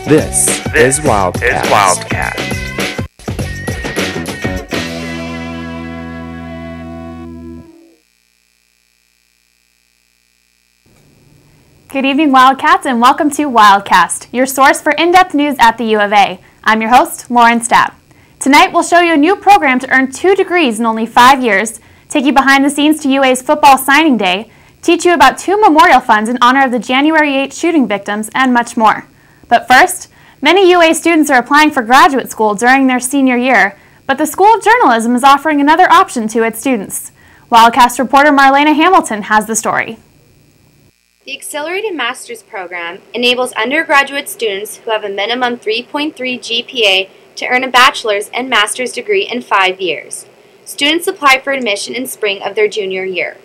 This is Wildcast. Good evening, Wildcats, and welcome to Wildcast, your source for in-depth news at the U of A. I'm your host, Lauren Stapp. Tonight, we'll show you a new program to earn 2 degrees in only 5 years, take you behind the scenes to UA's football signing day, teach you about 2 memorial funds in honor of the January 8 shooting victims, and much more. But first, many UA students are applying for graduate school during their senior year, but the School of Journalism is offering another option to its students. Wildcast reporter Marlena Hamilton has the story. The Accelerated Master's Program enables undergraduate students who have a minimum 3.3 GPA to earn a bachelor's and master's degree in 5 years. Students apply for admission in spring of their junior year.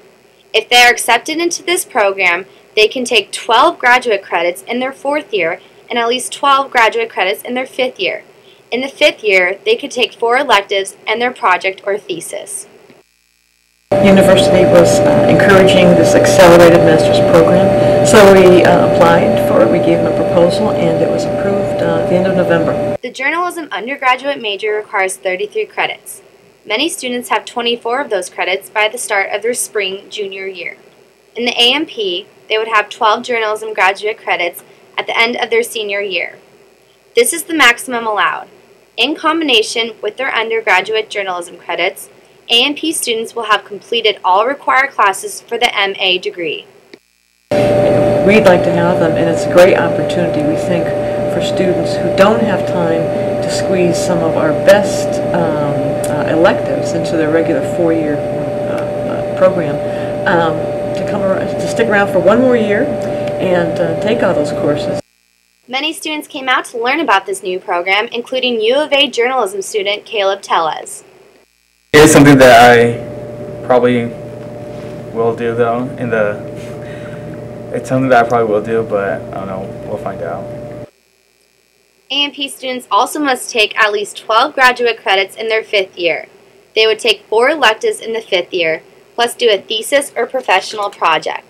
If they are accepted into this program, they can take 12 graduate credits in their 4th year and at least 12 graduate credits in their 5th year. In the 5th year, they could take 4 electives and their project or thesis. The university was encouraging this accelerated master's program, so we applied for it. We gave them a proposal, and it was approved at the end of November. The journalism undergraduate major requires 33 credits. Many students have 24 of those credits by the start of their spring junior year. In the AMP, they would have 12 journalism graduate credits at the end of their senior year. This is the maximum allowed. In combination with their undergraduate journalism credits, AMP students will have completed all required classes for the MA degree. We'd like to have them, and it's a great opportunity, we think, for students who don't have time to squeeze some of our best electives into their regular 4-year program, to stick around for 1 more year and take all those courses. Many students came out to learn about this new program, including U of A journalism student Caleb Tellez. It is something that I probably will do, though. It's something that I probably will do, but I don't know. We'll find out. AMP students also must take at least 12 graduate credits in their 5th year. They would take 4 electives in the 5th year, plus do a thesis or professional project.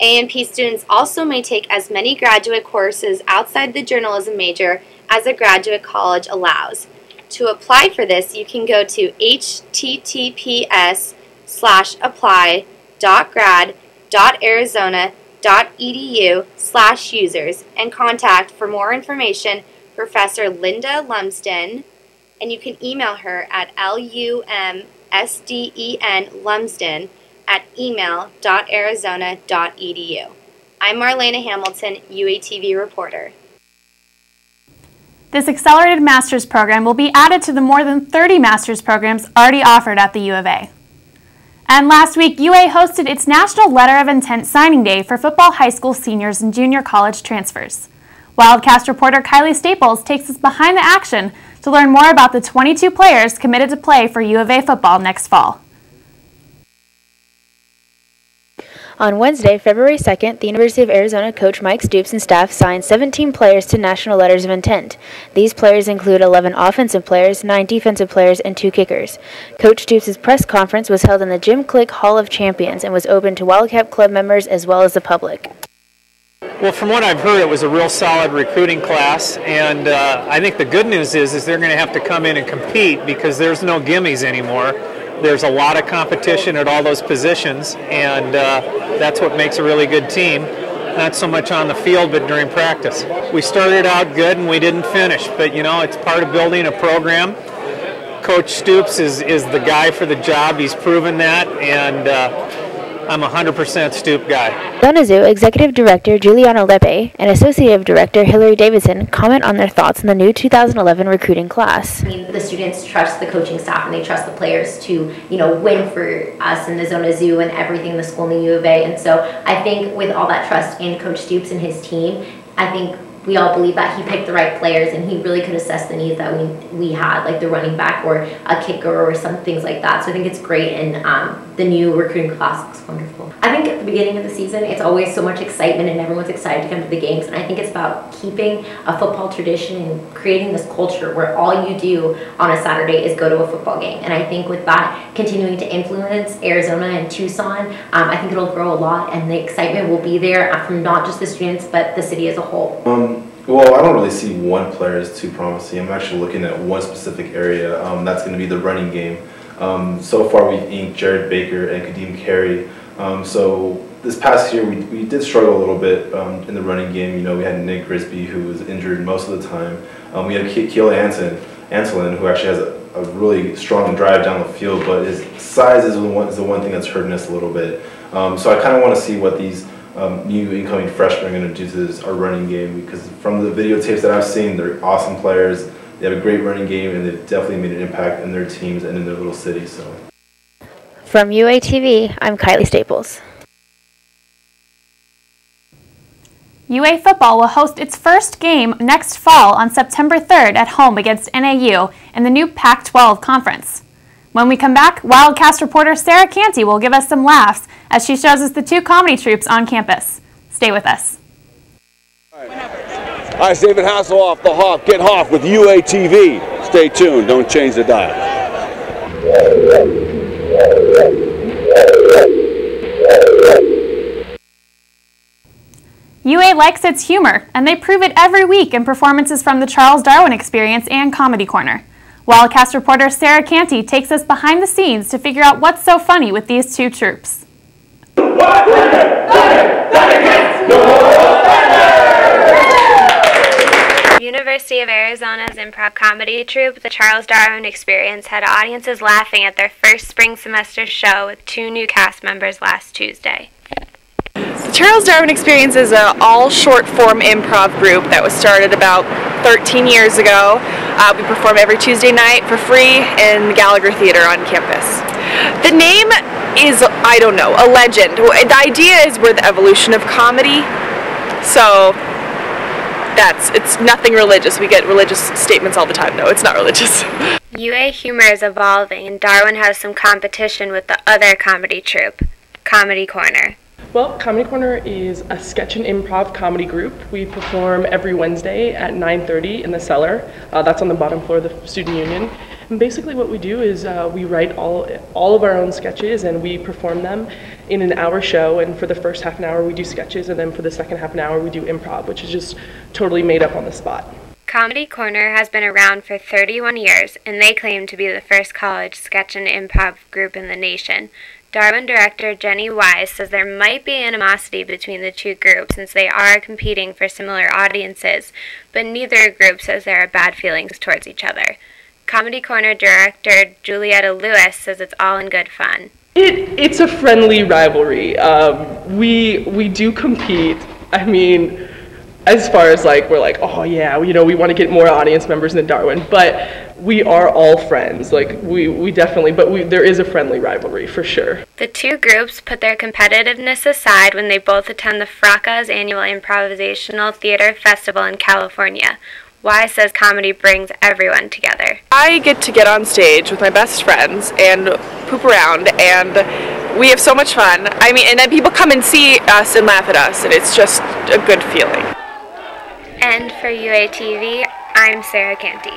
AMP students also may take as many graduate courses outside the journalism major as a graduate college allows. To apply for this, you can go to https:/apply.grad.arizona.edu/users and contact for more information Professor Linda Lumsden, and you can email her at lumsdenlumsden@email.arizona.edu. I'm Marlena Hamilton, UATV reporter. This accelerated master's program will be added to the more than 30 master's programs already offered at the U of A. And last week, UA hosted its National Letter of Intent Signing Day for football high school seniors and junior college transfers. Wildcast reporter Kylie Staples takes us behind the action to learn more about the 22 players committed to play for U of A football next fall. On Wednesday, February 2nd, the University of Arizona coach Mike Stoops and staff signed 17 players to national letters of intent. These players include 11 offensive players, 9 defensive players, and 2 kickers. Coach Stoops' press conference was held in the Jim Click Hall of Champions and was open to Wildcat Club members as well as the public. Well, from what I've heard, it was a real solid recruiting class, and I think the good news is they're going to have to come in and compete because there's no gimmies anymore. There's a lot of competition at all those positions, and that's what makes a really good team. Not so much on the field, but during practice. We started out good and we didn't finish, but you know, it's part of building a program. Coach Stoops is the guy for the job. He's proven that, and I'm a 100% Stoop guy. Zona Zoo Executive Director Juliana Lepe and Associate Director Hillary Davidson comment on their thoughts on the new 2011 recruiting class. I mean, the students trust the coaching staff and they trust the players to, win for us in the Zona Zoo and everything, the school in the U of A. And so I think with all that trust in Coach Stoops and his team, I think we all believe that he picked the right players and he really could assess the needs that we had, like the running back or a kicker or some things like that. So I think it's great, and the new recruiting class looks wonderful. I think at the beginning of the season, it's always so much excitement and everyone's excited to come to the games, and I think it's about keeping a football tradition and creating this culture where all you do on a Saturday is go to a football game. And I think with that continuing to influence Arizona and Tucson, I think it'll grow a lot, and the excitement will be there from not just the students but the city as a whole. Well, I don't really see one player as too promising. I'm actually looking at one specific area. That's going to be the running game. So far, we've inked Jared Baker and Kadeem Carey. So this past year, we did struggle a little bit in the running game. You know, we had Nick Grisby, who was injured most of the time. We had Keelan Antolin, who actually has a really strong drive down the field, but his size is the one thing that's hurting us a little bit. So I kind of want to see what these new incoming freshmen are going to do to our running game, because from the videotapes that I've seen, they're awesome players. They have a great running game, and they've definitely made an impact in their teams and in their little cities. So, from UATV, I'm Kylie Staples. UA football will host its first game next fall on September 3rd at home against NAU in the new Pac-12 conference. When we come back, Wildcast reporter Sarah Canty will give us some laughs as she shows us the two comedy troupes on campus. Stay with us. Hi, it's David Hasselhoff, the Hawk. Get Hawk with UATV. Stay tuned. Don't change the dial. UA likes its humor, and they prove it every week in performances from the Charles Darwin Experience and Comedy Corner. Wildcast reporter Sarah Canty takes us behind the scenes to figure out what's so funny with these two troupes. University of Arizona's improv comedy troupe, the Charles Darwin Experience, had audiences laughing at their first spring semester show with two new cast members last Tuesday. The Charles Darwin Experience is an all-short-form improv group that was started about 13 years ago. We perform every Tuesday night for free in the Gallagher Theater on campus. The name is, I don't know, a legend. The idea is we're the evolution of comedy, so it's nothing religious. We get religious statements all the time. No, it's not religious. UA humor is evolving, and Darwin has some competition with the other comedy troupe, Comedy Corner. Well, Comedy Corner is a sketch and improv comedy group. We perform every Wednesday at 9:30 in the cellar. That's on the bottom floor of the student union. And basically what we do is we write all of our own sketches, and we perform them in an hour show. And for the first half an hour we do sketches, and then for the second half an hour we do improv, which is just totally made up on the spot. Comedy Corner has been around for 31 years, and they claim to be the first college sketch and improv group in the nation. Darwin director Jenny Wise says there might be animosity between the two groups since they are competing for similar audiences, but neither group says there are bad feelings towards each other. Comedy Corner director Julietta Lewis says it's all in good fun. It's a friendly rivalry. We do compete. I mean, as far as we're like, oh yeah, you know, we want to get more audience members than Darwin, but we are all friends. We definitely, but there is a friendly rivalry for sure. The two groups put their competitiveness aside when they both attend the Fracas annual improvisational theater festival in California. Wise says comedy brings everyone together. I get on stage with my best friends and poop around, and we have so much fun. I mean, and then people come and see us and laugh at us, and it's just a good feeling. And for UATV, I'm Sarah Canty.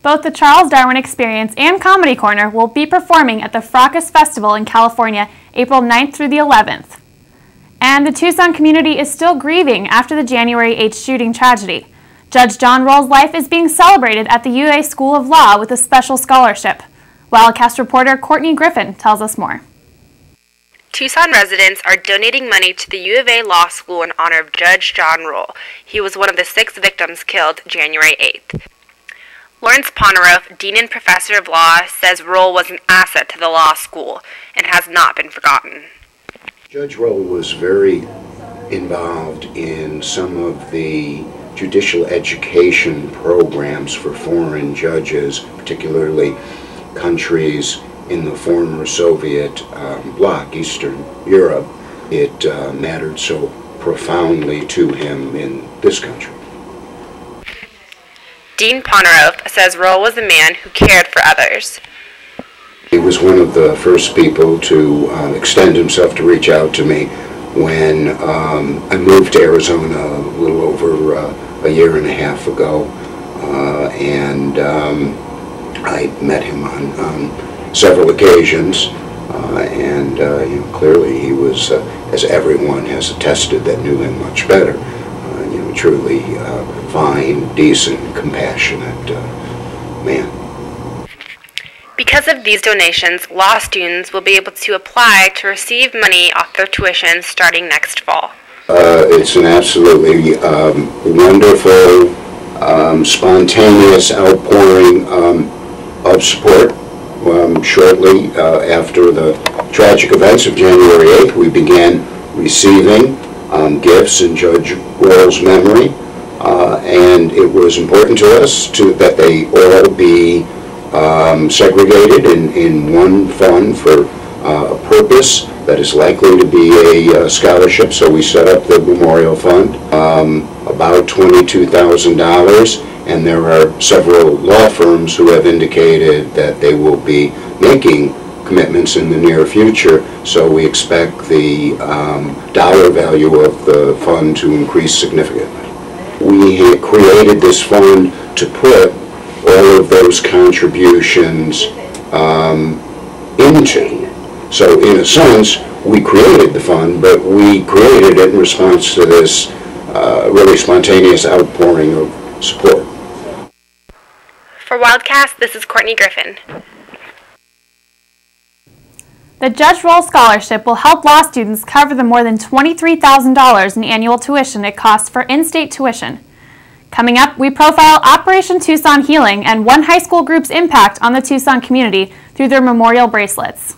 Both the Charles Darwin Experience and Comedy Corner will be performing at the Fracas Festival in California, April 9th through the 11th. And the Tucson community is still grieving after the January 8th shooting tragedy. Judge John Roll's life is being celebrated at the UA School of Law with a special scholarship. Wildcast reporter Courtney Griffin tells us more. Tucson residents are donating money to the U of A Law School in honor of Judge John Roll. He was one of the 6 victims killed January 8th. Lawrence Poneroff, Dean and Professor of Law, says Roll was an asset to the law school and has not been forgotten. Judge Roll was very involved in some of the judicial education programs for foreign judges, particularly countries in the former Soviet bloc, Eastern Europe. It mattered so profoundly to him in this country. Dean Poneroff says Roll was a man who cared for others. He was one of the first people to extend himself to reach out to me when I moved to Arizona a little over a year and a half ago, and I met him on several occasions, and clearly he was, as everyone has attested that knew him much better, truly fine, decent, compassionate man. Because of these donations, law students will be able to apply to receive money off their tuition starting next fall. It's an absolutely wonderful, spontaneous outpouring of support. Shortly after the tragic events of January 8th, we began receiving gifts in Judge Roll's memory, and it was important to us that they all be segregated in one fund for a purpose that is likely to be a scholarship. So we set up the Memorial Fund, about $22,000, and there are several law firms who have indicated that they will be making commitments in the near future, so we expect the dollar value of the fund to increase significantly. We had created this fund to put all of those contributions into. So in a sense, we created the fund, but we created it in response to this really spontaneous outpouring of support. For Wildcast, this is Courtney Griffin. The Judge Roll Scholarship will help law students cover the more than $23,000 in annual tuition it costs for in-state tuition. Coming up, we profile Operation Tucson Healing and one high school group's impact on the Tucson community through their memorial bracelets.